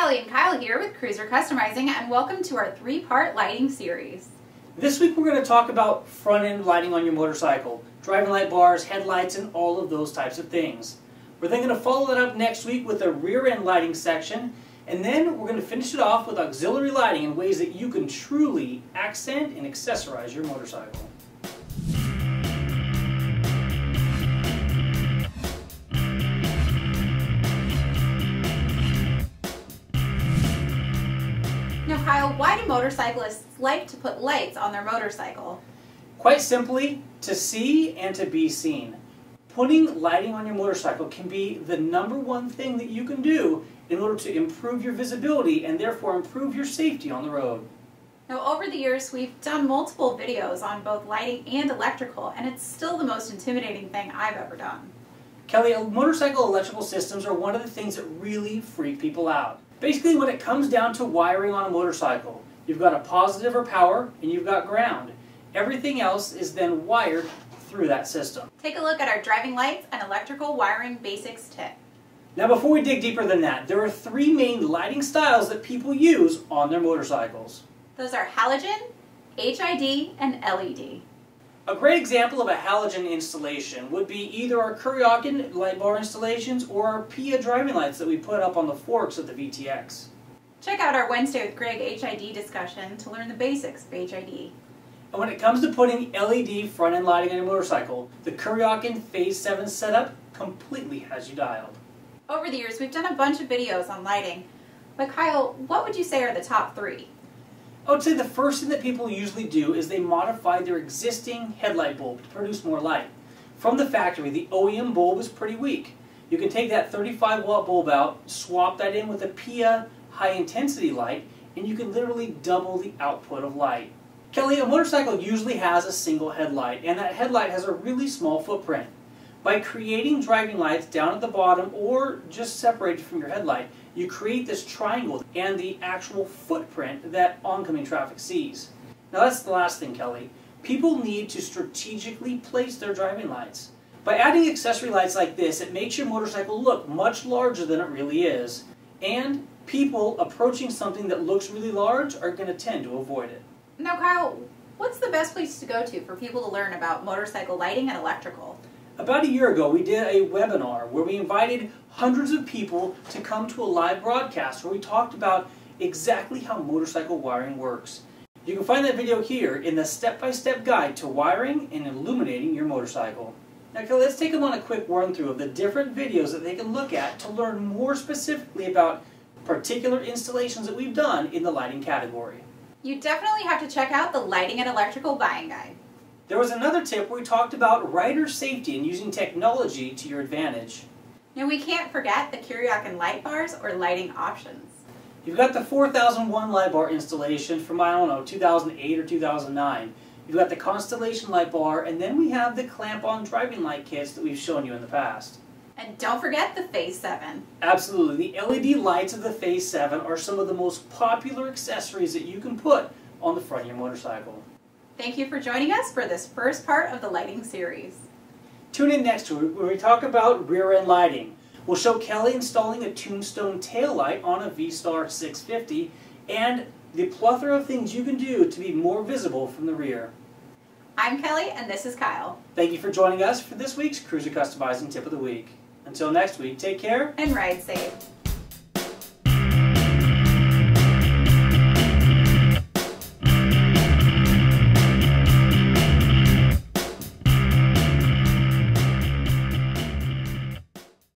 Kelly and Kyle here with Cruiser Customizing, and welcome to our three-part lighting series. This week we're going to talk about front-end lighting on your motorcycle, driving light bars, headlights, and all of those types of things. We're then going to follow that up next week with a rear-end lighting section, and then we're going to finish it off with auxiliary lighting in ways that you can truly accent and accessorize your motorcycle. Now Kyle, why do motorcyclists like to put lights on their motorcycle? Quite simply, to see and to be seen. Putting lighting on your motorcycle can be the #1 thing that you can do in order to improve your visibility and therefore improve your safety on the road. Now over the years we've done multiple videos on both lighting and electrical, and it's still the most intimidating thing I've ever done. Kelly, motorcycle electrical systems are one of the things that really freak people out. Basically, when it comes down to wiring on a motorcycle, you've got a positive or power and you've got ground. Everything else is then wired through that system. Take a look at our driving lights and electrical wiring basics tip. Now before we dig deeper than that, there are 3 main lighting styles that people use on their motorcycles. Those are halogen, HID, and LED. A great example of a halogen installation would be either our Kuryakyn Lightbar installations or our PIAA driving lights that we put up on the forks of the VTX. Check out our Wednesday with Greg HID discussion to learn the basics of HID. And when it comes to putting LED front-end lighting on your motorcycle, the Kuryakyn Phase 7 setup completely has you dialed. Over the years, we've done a bunch of videos on lighting, but Kyle, what would you say are the top 3? I would say the first thing that people usually do is they modify their existing headlight bulb to produce more light. From the factory, the OEM bulb is pretty weak. You can take that 35-watt bulb out, swap that in with a PIAA high-intensity light, and you can literally double the output of light. Kelly, a motorcycle usually has a single headlight, and that headlight has a really small footprint. By creating driving lights down at the bottom or just separated from your headlight, you create this triangle and the actual footprint that oncoming traffic sees. Now that's the last thing, Kelly. People need to strategically place their driving lights. By adding accessory lights like this, it makes your motorcycle look much larger than it really is. And people approaching something that looks really large are going to tend to avoid it. Now Kyle, what's the best place to go to for people to learn about motorcycle lighting and electrical? About a year ago, we did a webinar where we invited hundreds of people to come to a live broadcast where we talked about exactly how motorcycle wiring works. You can find that video here in the step-by-step guide to wiring and illuminating your motorcycle. Now, let's take them on a quick run-through of the different videos that they can look at to learn more specifically about particular installations that we've done in the lighting category. You definitely have to check out the lighting and electrical buying guide. There was another tip where we talked about rider safety and using technology to your advantage. Now we can't forget the Kuryakyn Lightbars or lighting options. You've got the 4001 Lightbar installation from, 2008 or 2009. You've got the Constellation Lightbar, and then we have the clamp-on driving light kits that we've shown you in the past. And don't forget the Phase 7. Absolutely. The LED lights of the Phase 7 are some of the most popular accessories that you can put on the front of your motorcycle. Thank you for joining us for this first part of the lighting series. Tune in next week where we talk about rear-end lighting. We'll show Kelly installing a Tombstone taillight on a V-Star 650 and the plethora of things you can do to be more visible from the rear. I'm Kelly and this is Kyle. Thank you for joining us for this week's Cruiser Customizing Tip of the Week. Until next week, take care and ride safe.